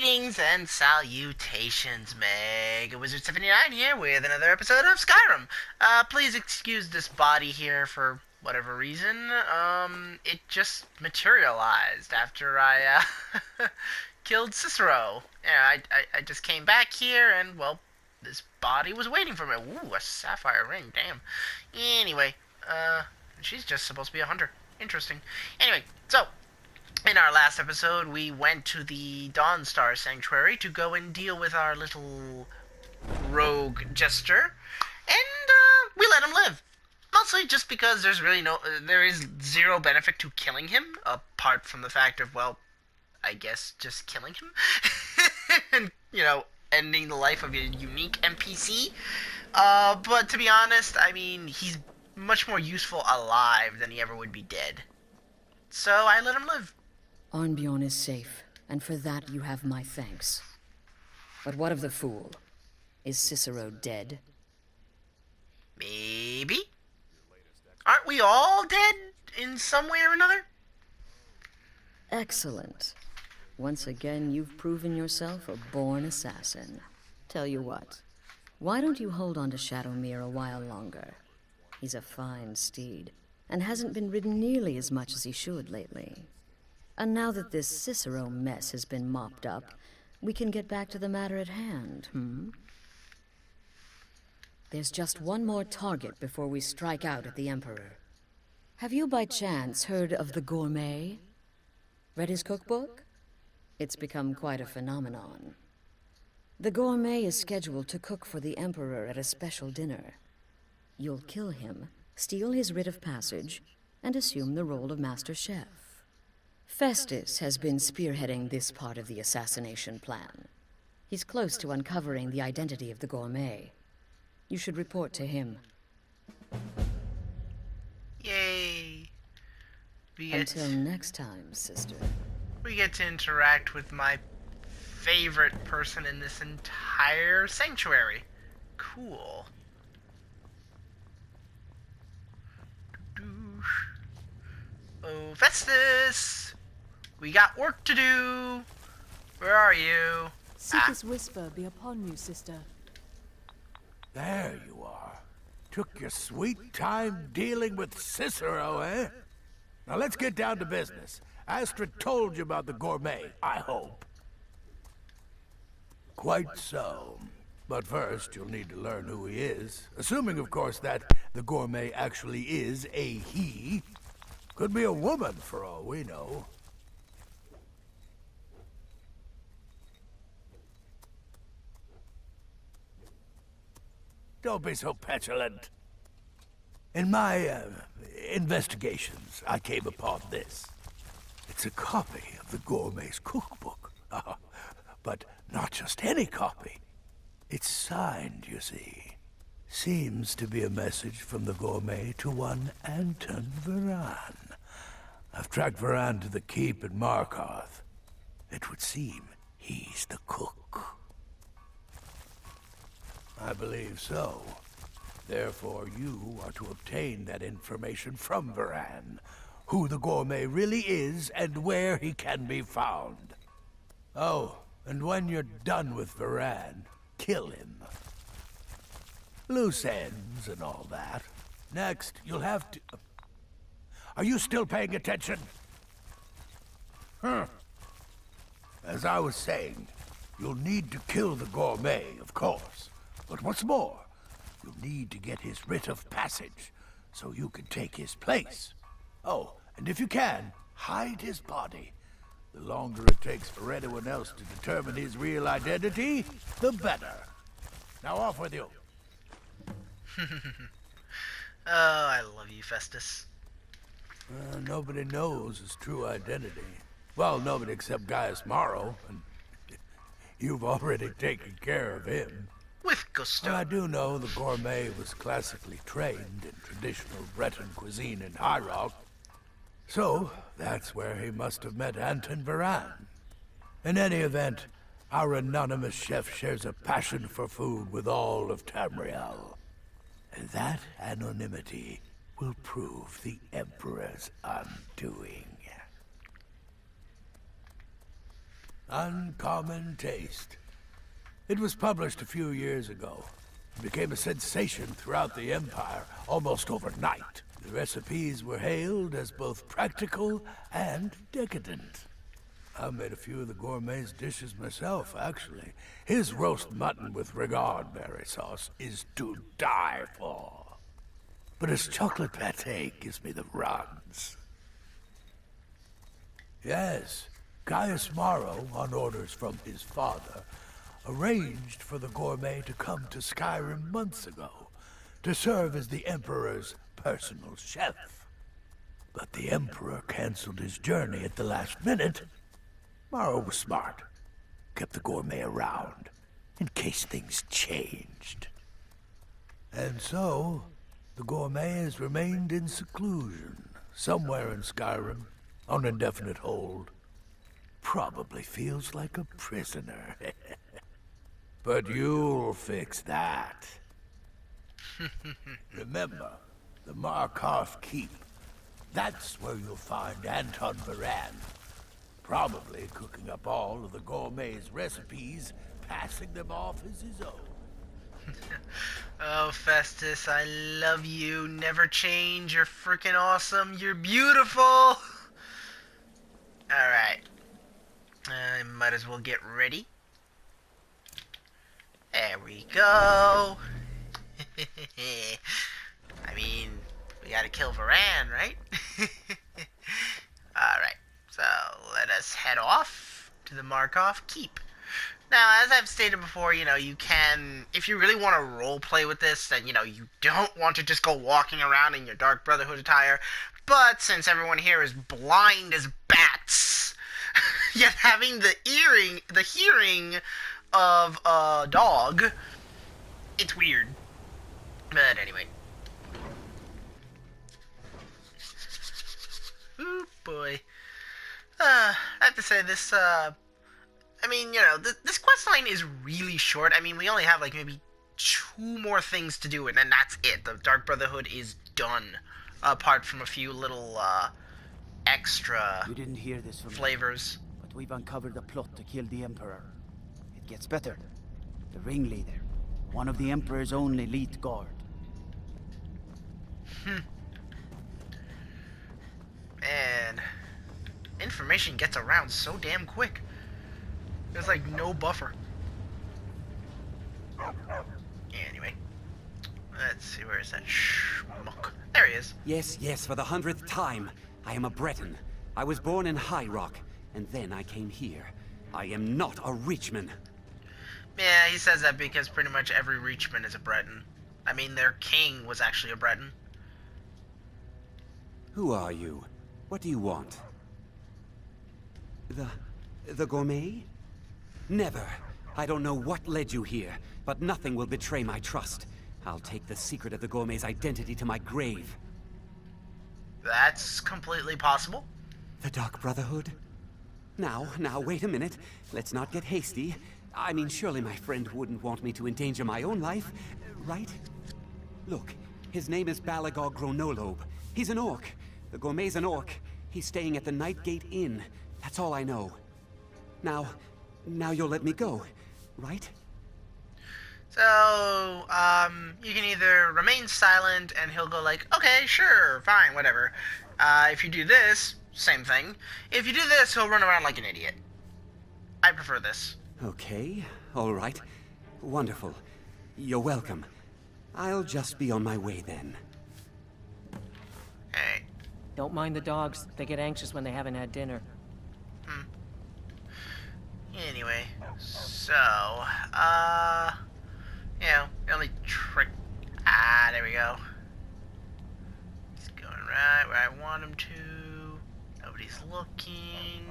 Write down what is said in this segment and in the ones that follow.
Greetings and salutations, Mega Wizard 79 here with another episode of Skyrim. Please excuse this body here for whatever reason. It just materialized after I killed Cicero. Yeah, I just came back here and, well, this body was waiting for me. Ooh, a sapphire ring, damn. Anyway, she's just supposed to be a hunter. Interesting. Anyway, so, in our last episode, we went to the Dawnstar Sanctuary to go and deal with our little rogue jester, and we let him live. Mostly just because there is zero benefit to killing him, apart from the fact of, well, I guess just killing him, and ending the life of a unique NPC. But to be honest, I mean, he's much more useful alive than he ever would be dead. So I let him live. Arnbjorn is safe, and for that you have my thanks. But what of the fool? Is Cicero dead? Maybe. Aren't we all dead in some way or another? Excellent. Once again, you've proven yourself a born assassin. Tell you what, why don't you hold on to Shadowmere a while longer? He's a fine steed, and hasn't been ridden nearly as much as he should lately. And now that this Cicero mess has been mopped up, we can get back to the matter at hand, There's just one more target before we strike out at the Emperor. Have you by chance heard of the Gourmet? Read his cookbook? It's become quite a phenomenon. The Gourmet is scheduled to cook for the Emperor at a special dinner. You'll kill him, steal his writ of passage, and assume the role of Master Chef. Festus has been spearheading this part of the assassination plan. He's close to uncovering the identity of the Gourmet. You should report to him. Yay. Until next time, sister. We get to interact with my favorite person in this entire sanctuary. Cool. Oh, Festus! We got work to do! Where are you? Seeker's whisper be upon you, sister. There you are. Took your sweet time dealing with Cicero, eh? Now let's get down to business. Astrid told you about the Gourmet, I hope. Quite so. But first, you'll need to learn who he is. Assuming, of course, that the Gourmet actually is a he. Could be a woman, for all we know. Don't be so petulant. In my, investigations, I came upon this. It's a copy of the Gourmet's cookbook. But not just any copy. It's signed, you see. Seems to be a message from the Gourmet to one Anton Varan. I've tracked Varan to the keep at Markarth. It would seem he's the cook. I believe so. Therefore, you are to obtain that information from Varan. Who the Gourmet really is and where he can be found. Oh, and when you're done with Varan, kill him. Loose ends and all that. Next, you'll have to... Are you still paying attention? As I was saying, you'll need to kill the Gourmet, of course. But what's more, you'll need to get his writ of passage, so you can take his place. Oh, and if you can, hide his body. The longer it takes for anyone else to determine his real identity, the better. Now off with you. Oh, I love you, Festus. Nobody knows his true identity. Well, nobody except Gaius Morrow, and you've already taken care of him. With gusto. But I do know the Gourmet was classically trained in traditional Breton cuisine in High Rock. So, that's where he must have met Anton Varan. In any event, our anonymous chef shares a passion for food with all of Tamriel. And that anonymity will prove the Emperor's undoing. Uncommon taste. It was published a few years ago. It became a sensation throughout the Empire almost overnight. The recipes were hailed as both practical and decadent. I made a few of the gourmet's dishes myself, actually. His roast mutton with regard berry sauce is to die for. But his chocolate pate gives me the runs. Yes, Gaius Morrow, on orders from his father, arranged for the gourmet to come to Skyrim months ago to serve as the Emperor's personal chef. But the Emperor canceled his journey at the last minute. Morrow was smart. Kept the gourmet around, in case things changed. And so, the gourmet has remained in seclusion, somewhere in Skyrim, on indefinite hold. Probably feels like a prisoner. But you'll fix that. Remember, the Markarth Keep. That's where you'll find Anton Varan. Probably cooking up all of the gourmet's recipes, passing them off as his own. Oh, Festus, I love you. Never change. You're freaking awesome. You're beautiful. Alright. I might as well get ready. There we go. I mean, we gotta kill Varan, right? Alright, so let us head off to the Markov Keep. Now, as I've stated before, you can, if you really want to roleplay with this, then, you don't want to just go walking around in your Dark Brotherhood attire. But since everyone here is blind as bats, yet having the hearing of a dog, it's weird. But anyway. Ooh, boy. I have to say this, this quest line is really short. I mean, we only have, maybe 2 more things to do, and then that's it. The Dark Brotherhood is done. Apart from a few little, extra You didn't hear this from flavors. me, but we've uncovered a plot to kill the Emperor. It gets better. The ringleader, one of the Emperor's own elite guard. Man, information gets around so damn quick. There's no buffer. Anyway, let's see, where is that schmuck? There he is. Yes, for the 100th time. I am a Breton. I was born in High Rock, and then I came here. I am not a Reachman. Yeah, he says that because pretty much every Reachman is a Breton. I mean, their king was actually a Breton. Who are you? What do you want? The gourmet? Never. I don't know what led you here, but nothing will betray my trust. I'll take the secret of the gourmet's identity to my grave. That's completely possible. The Dark Brotherhood? Now, wait a minute. Let's not get hasty. I mean, surely my friend wouldn't want me to endanger my own life, right? Look, his name is Balagog Gronolobe. He's an orc. The gourmet's an orc. He's staying at the Nightgate Inn. That's all I know. Now you'll let me go, right? So, you can either remain silent and he'll go okay, sure, fine, whatever. If you do this, same thing. If you do this, he'll run around like an idiot. I prefer this. Okay, all right. Wonderful. You're welcome. I'll just be on my way then. Hey. Don't mind the dogs. They get anxious when they haven't had dinner. Anyway, so, the only trick... there we go. He's going right where I want him to. Nobody's looking.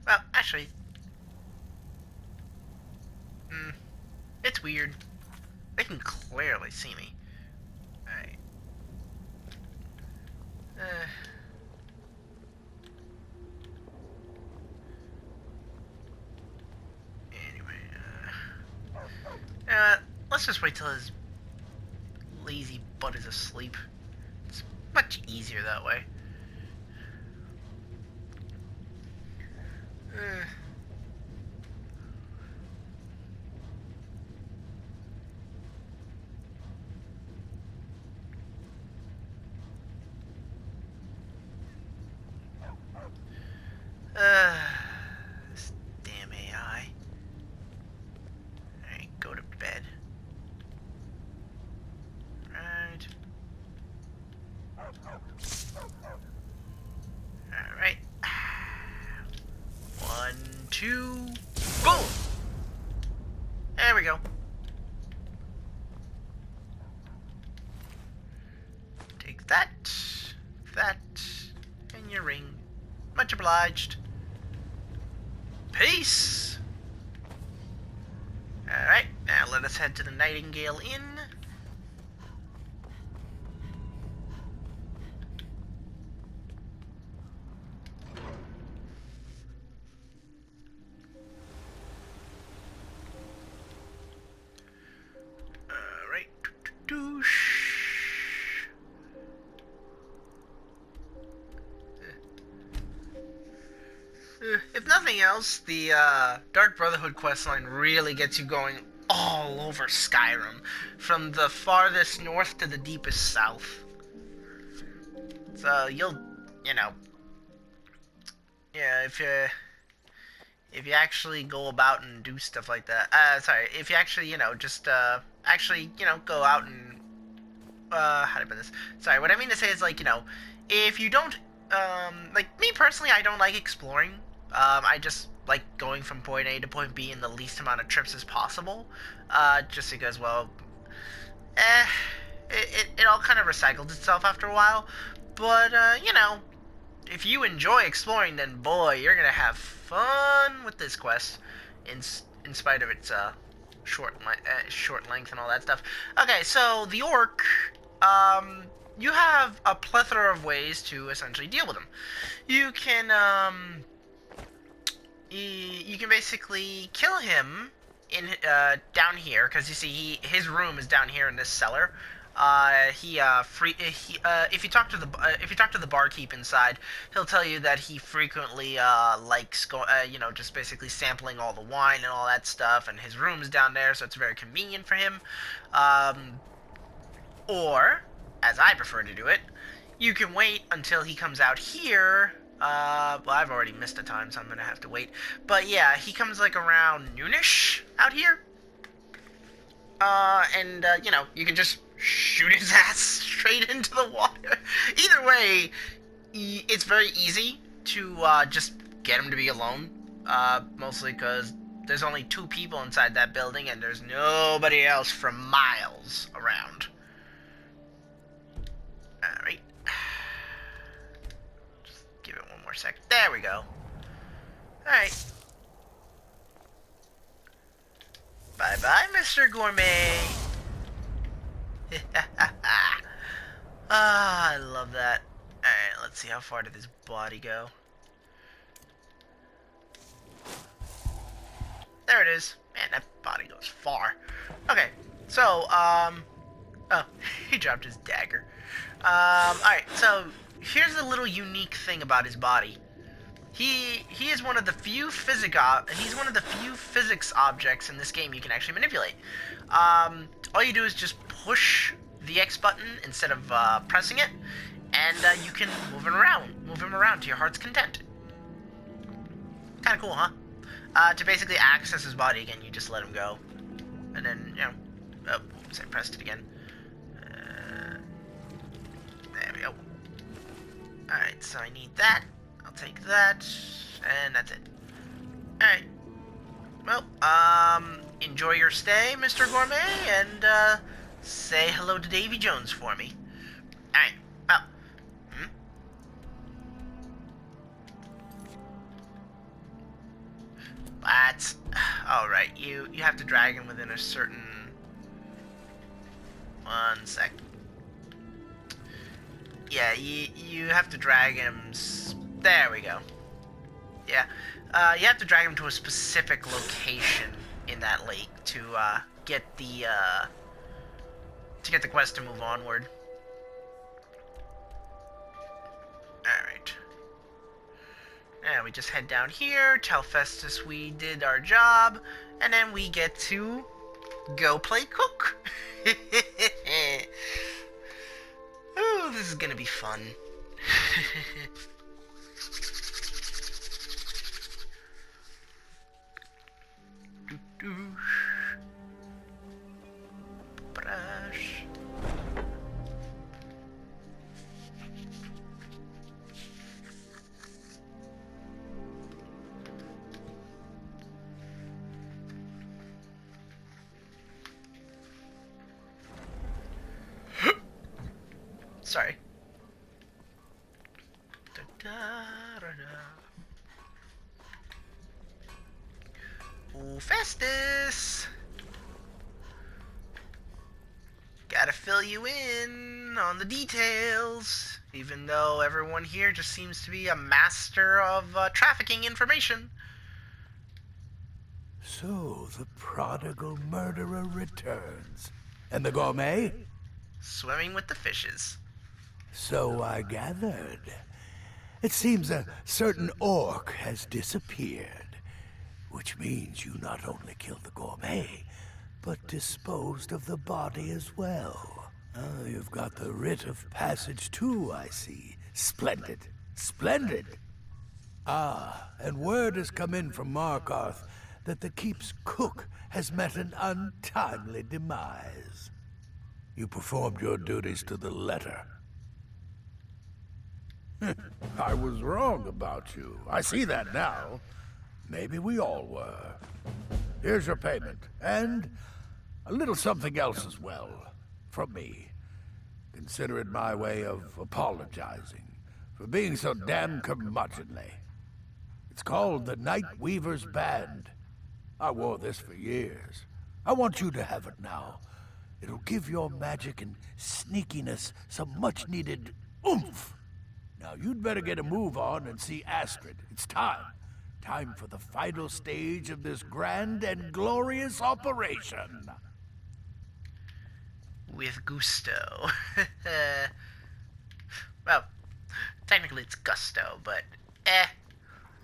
Well, actually... it's weird. They can clearly see me. Alright. Anyway, let's just wait till his lazy butt is asleep. It's much easier that way. This damn AI. Alright, go to bed. Right. Alright. 1, 2, boom! There we go. Take that, and your ring. Much obliged. Peace! Alright, now let us head to the Nightingale Inn. Alright, douche. If nothing else, the Dark Brotherhood questline really gets you going all over Skyrim, from the farthest north to the deepest south. So you'll, you know, yeah, if you actually go about and do stuff like that. Sorry, if you actually, you know, just actually, you know, go out and how do I put this? Sorry, what I mean to say is, like, you know, if you don't, like me personally, I don't like exploring. I just like going from point A to point B in the least amount of trips as possible. Just because, well, it all kind of recycles itself after a while. But, you know, if you enjoy exploring, then boy, you're gonna have fun with this quest, in spite of its short length and all that stuff. Okay, so the orc, you have a plethora of ways to essentially deal with them. You can you can basically kill him in down here, because you see his room is down here in this cellar. If you talk to the barkeep inside, he'll tell you that he frequently likes you know, just basically sampling all the wine and all that stuff, and his room is down there, so it's very convenient for him. Or, as I prefer to do it, you can wait until he comes out here. Well, I've already missed a time, so I'm gonna have to wait. But yeah, he comes like around noonish out here. And you know, you can just shoot his ass straight into the water. Either way, it's very easy to just get him to be alone. Mostly because there's only 2 people inside that building, and there's nobody else for miles around. Alright. Just give it one more sec. There we go. Alright. Bye-bye, Mr. Gourmet. Ah, I love that. Alright, let's see, how far did this body go? There it is. Man, that body goes far. Okay, so, oh, he dropped his dagger. Alright, so, here's a little unique thing about his body. He is one of the few physics objects in this game you can actually manipulate. All you do is just push the X button instead of pressing it, and you can move him around to your heart's content. Kind of cool, huh? To basically access his body again, you just let him go, and then, you know, oh, oops, I pressed it again. There we go. Alright, so I need that. I'll take that, and that's it. Alright. Well, enjoy your stay, Mr. Gourmet, and, say hello to Davy Jones for me. Alright, well, That's... Alright, you have to drag him within a certain... One sec. Yeah, you have to drag him... There we go. Yeah, you have to drag him to a specific location in that lake to get the to get the quest to move onward. Alright. And we just head down here, tell Festus we did our job, and then we get to go play cook. Ooh, this is gonna be fun. Brush. Sorry. Ooh, Festus! Gotta fill you in on the details, even though everyone here just seems to be a master of trafficking information. So, the prodigal murderer returns. And the gourmet? Swimming with the fishes. So I gathered. It seems a certain orc has disappeared, which means you not only killed the gourmet, but disposed of the body as well. Ah, you've got the writ of passage too, I see. Splendid. Splendid. Ah, and word has come in from Markarth that the keep's cook has met an untimely demise. You performed your duties to the letter. I was wrong about you. I see that now. Maybe we all were. Here's your payment, and a little something else as well, from me. Consider it my way of apologizing for being so damn curmudgeonly. It's called the Night Weaver's Band. I wore this for years. I want you to have it now. It'll give your magic and sneakiness some much-needed oomph. Now, you'd better get a move on and see Astrid. It's time. Time for the final stage of this grand and glorious operation. With gusto. Well, technically it's gusto, but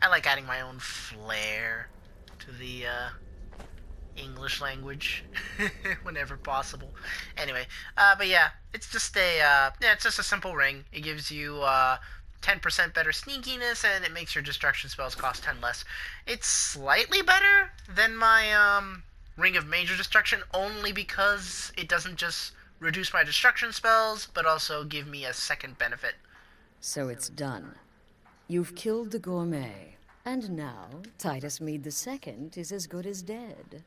I like adding my own flair to the English language whenever possible. Anyway, but yeah, it's just it's just a simple ring. It gives you 10% better sneakiness, and it makes your destruction spells cost 10 less. It's slightly better than my ring of major destruction, only because it doesn't just reduce my destruction spells, but also give me a second benefit. So it's done. You've killed the gourmet, and now Titus Mead II is as good as dead.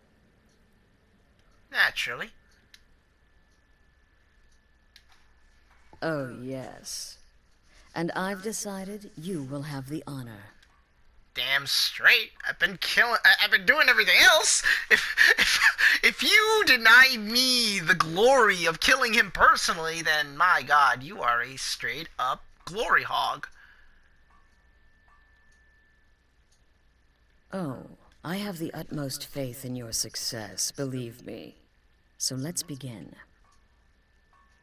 Naturally. Oh, yes. And I've decided you will have the honor. Damn straight. I've been doing everything else. If you deny me the glory of killing him personally, then my God, you are a straight up glory hog. Oh, I have the utmost faith in your success, believe me. So let's begin.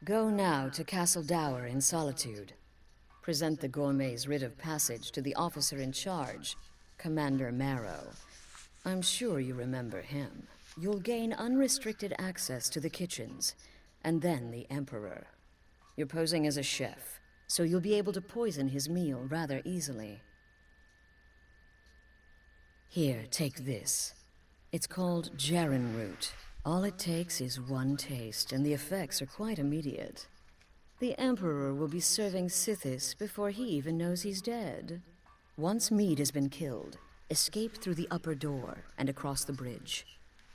Go now to Castle Dower in Solitude. Present the gourmet's writ of passage to the officer in charge, Commander Marrow. I'm sure you remember him. You'll gain unrestricted access to the kitchens, and then the Emperor. You're posing as a chef, so you'll be able to poison his meal rather easily. Here, take this. It's called Jaren root. All it takes is one taste, and the effects are quite immediate. The Emperor will be serving Sithis before he even knows he's dead. Once Mead has been killed, escape through the upper door and across the bridge.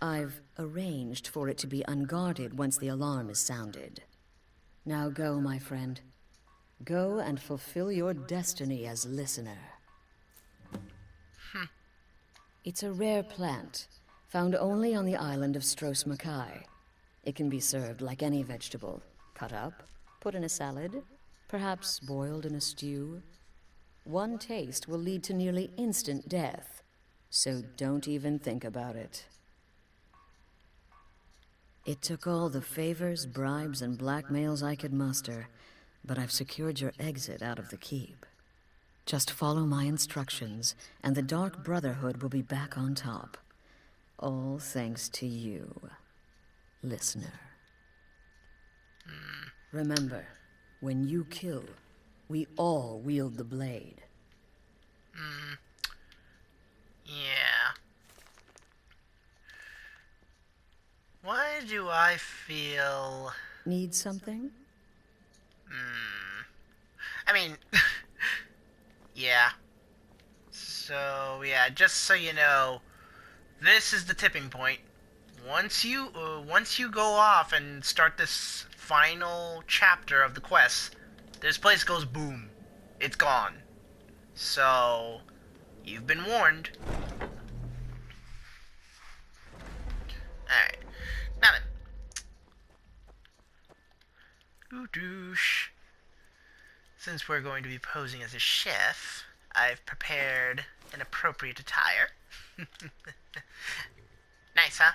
I've arranged for it to be unguarded once the alarm is sounded. Now go, my friend. Go and fulfill your destiny as listener. It's a rare plant, found only on the island of Stros Makai. It can be served like any vegetable, cut up, put in a salad, perhaps boiled in a stew. One taste will lead to nearly instant death, so don't even think about it. It took all the favors, bribes, and blackmails I could muster, but I've secured your exit out of the keep. Just follow my instructions, and the Dark Brotherhood will be back on top. All thanks to you, listener. Remember, when you kill, we all wield the blade. Yeah. Why do I feel... Need something? I mean... yeah. So, yeah, just so you know, this is the tipping point. Once you go off and start this final chapter of the quest, this place goes boom. It's gone. So, you've been warned. Alright. Now then. Ooh, douche. Since we're going to be posing as a chef, I've prepared an appropriate attire. Nice, huh?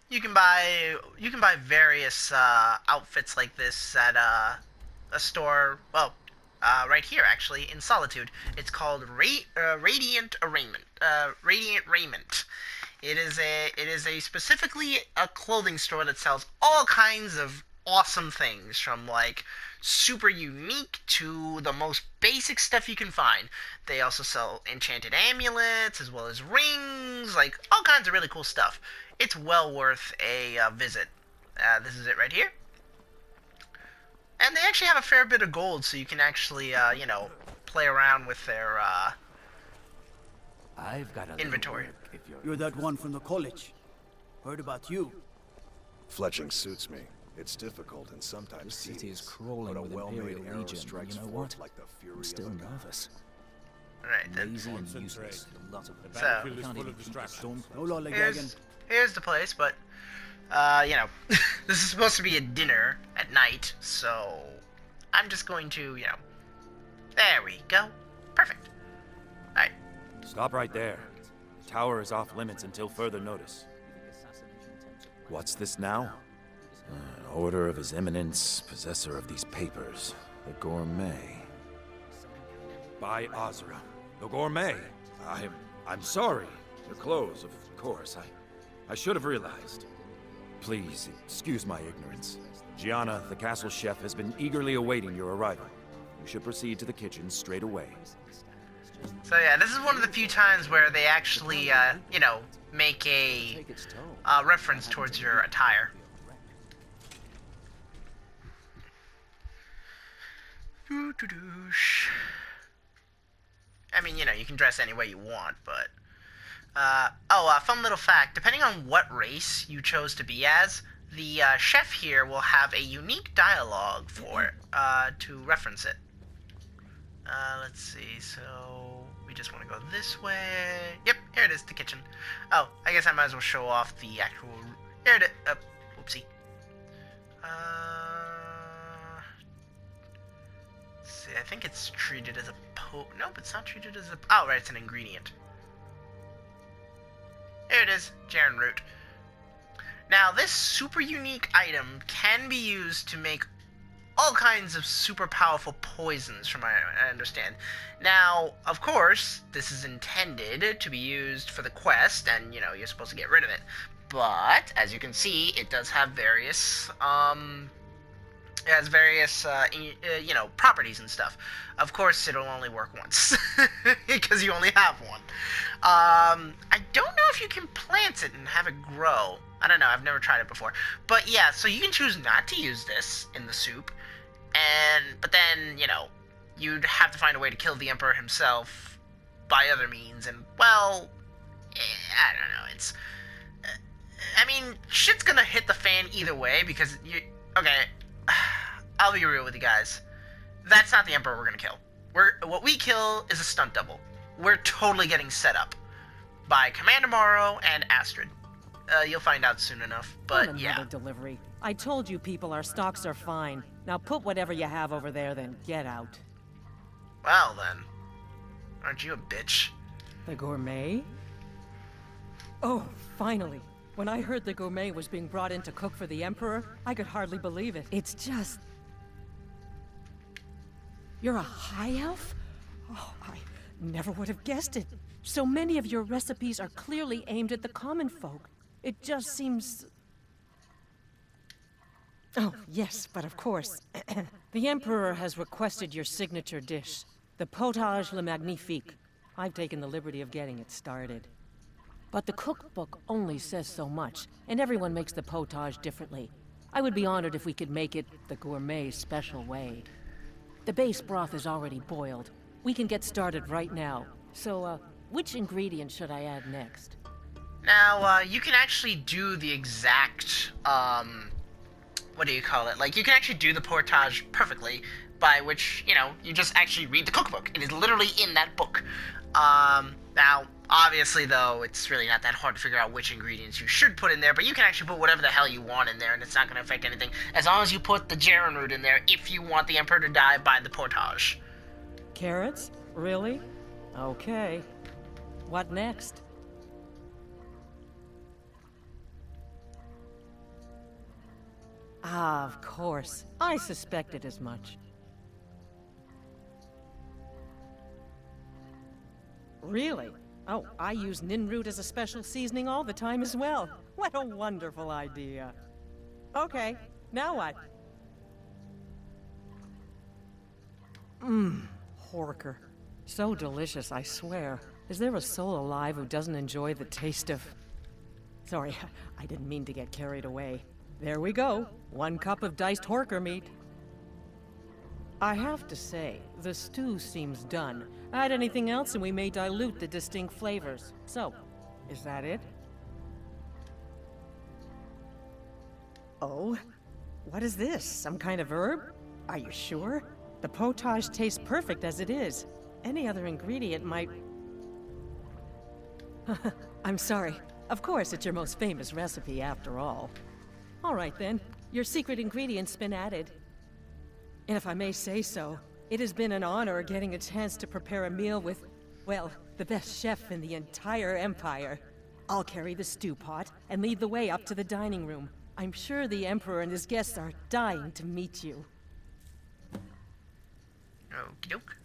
You can buy various outfits like this at a store. Well, right here actually in Solitude. It's called Radiant Raiment. Radiant Raiment. It is a specifically a clothing store that sells all kinds of awesome things, from like super unique to the most basic stuff you can find. They also sell enchanted amulets as well as rings, like all kinds of really cool stuff. It's well worth a visit. This is it right here. And they actually have a fair bit of gold, so you can actually, you know, play around with their I've got a inventory. You're that one from the college. Heard about you. Fletching suits me. It's difficult and sometimes This city is tedious, crawling but a with well-made Imperial arrow Legion. strikes You know forth what? like the fury I'm still of a god. nervous. Alright then. Lazy and useless. A lot of them. So, We can't even keep a storm. No lollygagging. here's the place, but you know, this is supposed to be a dinner at night, so I'm just going to, you know, there we go. Perfect. Alright. Stop right there. The tower is off limits until further notice. What's this now? An order of His Eminence, possessor of these papers. The Gourmet. By Azra. The Gourmet. I'm sorry. The clothes, of course. I should have realized. Please, excuse my ignorance. Gianna, the castle chef, has been eagerly awaiting your arrival. You should proceed to the kitchen straight away. So yeah, this is one of the few times where they actually, you know, make a reference towards your attire. I mean, you know, you can dress any way you want, but... fun little fact. Depending on what race you chose to be as, the chef here will have a unique dialogue for to reference it. Let's see, so... we just want to go this way. Yep, here it is, the kitchen. Oh, I guess I might as well show off the actual... Here it is. Whoopsie. Let's see, I think it's treated as a nope, it's not treated as a... oh, right, it's an ingredient. Here it is, Jaren root. Now, this super unique item can be used to make all kinds of super powerful poisons, from what I understand. Now, of course, this is intended to be used for the quest, and, you know, you're supposed to get rid of it. But, as you can see, it does have various, you know, properties and stuff. Of course, it'll only work once, because you only have one. I don't know if you can plant it and have it grow. I don't know, I've never tried it before. But yeah, so you can choose not to use this in the soup, but then, you know, you'd have to find a way to kill the Emperor himself by other means, and, well, I don't know, it's... I mean, shit's gonna hit the fan either way, because you... okay, I'll be real with you guys. That's not the Emperor we're gonna kill. What we kill is a stunt double. We're totally getting set up by Commander Morrow and Astrid. You'll find out soon enough, but Another yeah. delivery. I told you people, our stocks are fine. Now put whatever you have over there, then get out. Well then, aren't you a bitch? The Gourmet? Oh, finally. When I heard the gourmet was being brought in to cook for the Emperor, I could hardly believe it. It's just... You're a high elf? Oh, I never would have guessed it. So many of your recipes are clearly aimed at the common folk. It just seems... Oh, yes, but of course. The Emperor has requested your signature dish, the potage le magnifique. I've taken the liberty of getting it started. But the cookbook only says so much, and everyone makes the potage differently. I would be honored if we could make it the gourmet special way. The base broth is already boiled. We can get started right now. So, which ingredient should I add next? Now, you can actually do the exact, what do you call it? Like, you can actually do the portage perfectly, by which, you know, you just actually read the cookbook. It is literally in that book. Now, obviously, though, it's really not that hard to figure out which ingredients you should put in there, but you can actually put whatever the hell you want in there, and it's not going to affect anything, as long as you put the Jaren root in there if you want the Emperor to die by the portage. Carrots? Really? Okay. What next? Ah, of course. I suspected as much. Really? Oh, I use nin root as a special seasoning all the time as well. What a wonderful idea. Okay, now what? Horker. So delicious, I swear. Is there a soul alive who doesn't enjoy the taste of... Sorry, I didn't mean to get carried away. There we go. 1 cup of diced horker meat. I have to say, the stew seems done. Add anything else and we may dilute the distinct flavors. So, is that it? Oh? What is this? Some kind of herb? Are you sure? The potage tastes perfect as it is. Any other ingredient might... I'm sorry. Of course, it's your most famous recipe after all. All right then, your secret ingredient's been added. And if I may say so, it has been an honor getting a chance to prepare a meal with, well, the best chef in the entire Empire. I'll carry the stew pot and lead the way up to the dining room. I'm sure the Emperor and his guests are dying to meet you. Okie doke.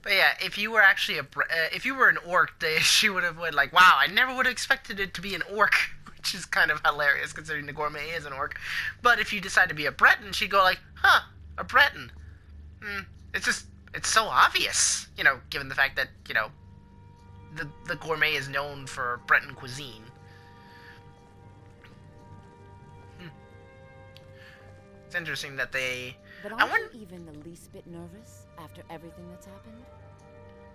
But yeah, if you were actually if you were an orc, she would have went like, "Wow, I never would have expected it to be an orc," which is kind of hilarious considering the gourmet is an orc. But if you decide to be a Breton, she'd go like, "Huh, a Breton." It's so obvious, you know, given the fact that, you know, the gourmet is known for Breton cuisine. It's interesting that they... But aren't you even the least bit nervous after everything that's happened?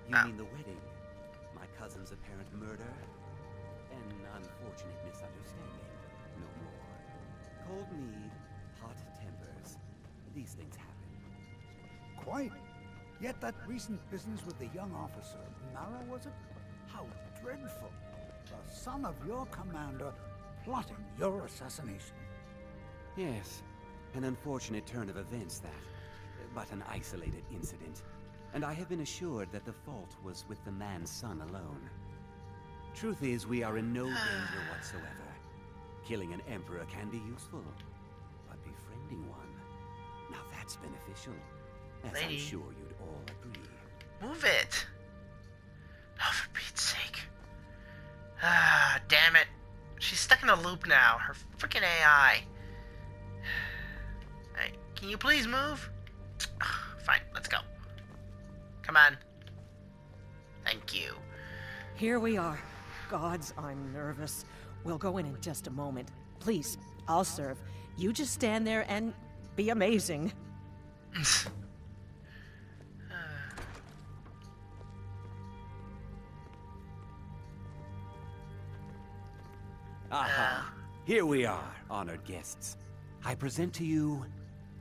You mean the wedding? My cousin's apparent murder? An unfortunate misunderstanding. No more. Cold mead, hot tempers. These things happen. Quite. Yet that recent business with the young officer, Mara, was it? How dreadful. The son of your commander plotting your assassination. Yes, an unfortunate turn of events that, but an isolated incident. And I have been assured that the fault was with the man's son alone. Truth is, we are in no danger whatsoever. Killing an emperor can be useful, but befriending one, now that's beneficial. As Lady. I'm sure you'd all agree. Move it. Oh, for Pete's sake. Ah, damn it. She's stuck in a loop now. Her freaking AI. Hey, can you please move? Fine, let's go. Come on. Thank you. Here we are. Gods, I'm nervous. We'll go in just a moment. Please, I'll serve. You just stand there and be amazing. Aha! Here we are, honored guests. I present to you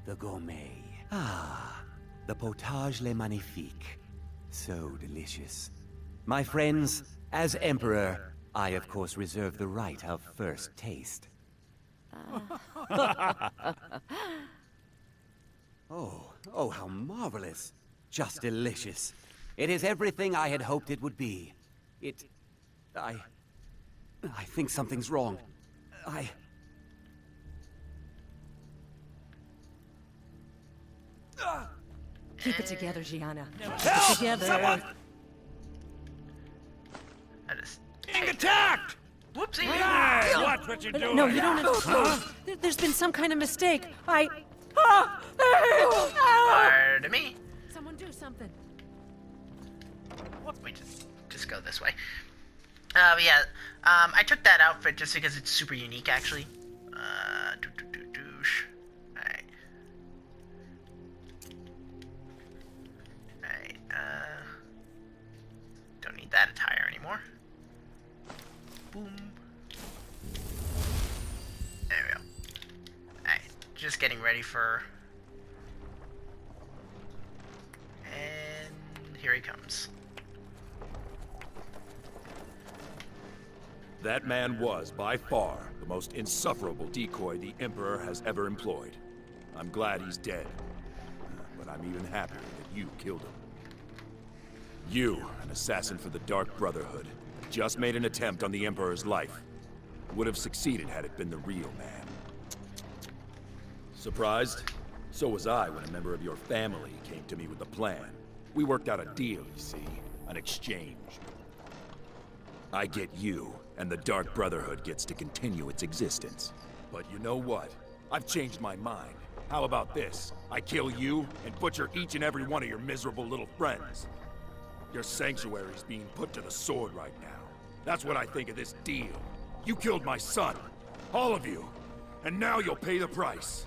the gourmet. Ah, the potage le magnifique. So delicious. My friends, as Emperor, I of course reserve the right of first taste. Oh, how marvelous. Just delicious. It is everything I had hoped it would be. I think something's wrong. Keep it together, Gianna. Keep it together. Someone! I just... Being attacked! Whoopsie! Hey, watch what you're doing! No, you don't have to. There's been some kind of mistake. Pardon me. Someone do something. We just go this way. But yeah, I took that outfit just because it's super unique, actually. Douche. Alright. Alright, don't need that attire anymore. Boom. There we go. Alright, just getting ready for... And here he comes. That man was, by far, the most insufferable decoy the Emperor has ever employed. I'm glad he's dead. But I'm even happier that you killed him. You, an assassin for the Dark Brotherhood, just made an attempt on the Emperor's life. Would have succeeded had it been the real man. Surprised? So was I when a member of your family came to me with a plan. We worked out a deal, you see. An exchange. I get you, and the Dark Brotherhood gets to continue its existence. But you know what? I've changed my mind. How about this? I kill you, and butcher each and every one of your miserable little friends. Your sanctuary's being put to the sword right now. That's what I think of this deal. You killed my son. All of you. And now you'll pay the price.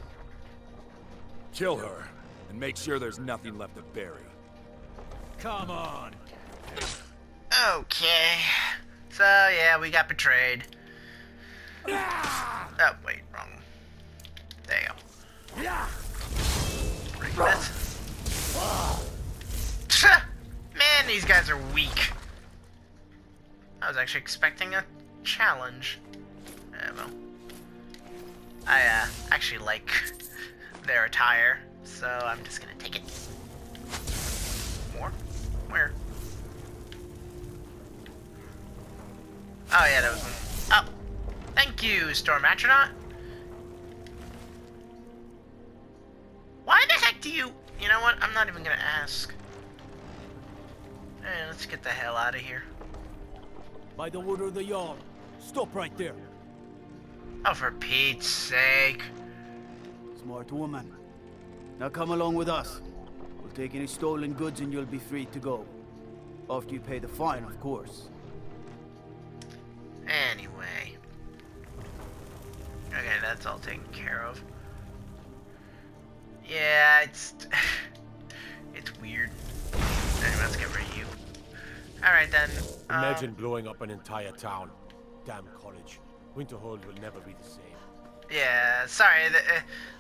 Kill her, and make sure there's nothing left to bury. Come on! Okay. So, yeah, we got betrayed. Oh, wait, wrong. There you go. Break this. Man, these guys are weak. I was actually expecting a challenge. Well, I actually like their attire, so I'm just gonna take it. More? Where? Oh yeah, that was one. Oh, thank you, Storm Astronaut. Why the heck do you... You know what? I'm not even gonna ask. Hey, let's get the hell out of here. By the order of the Jarl, stop right there. Oh, for Pete's sake. Smart woman. Now come along with us. We'll take any stolen goods and you'll be free to go. After you pay the fine, of course. Anyway. Okay, that's all taken care of. Yeah, it's... it's weird. Anyway, let's get rid of you. Alright then. Imagine blowing up an entire town. Damn college. Winterhold will never be the same. Yeah, sorry.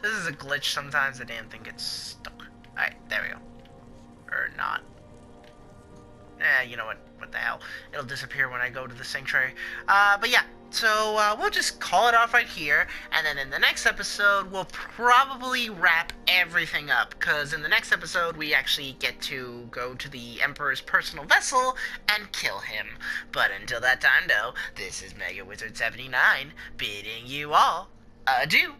This is a glitch sometimes. The damn thing gets stuck. Alright, there we go. Or not. You know what? What the hell? It'll disappear when I go to the sanctuary. But yeah, so we'll just call it off right here, and then in the next episode, we'll probably wrap everything up, because in the next episode, we actually get to go to the Emperor's personal vessel and kill him. But until that time, though, this is Mega Wizard 79 bidding you all adieu.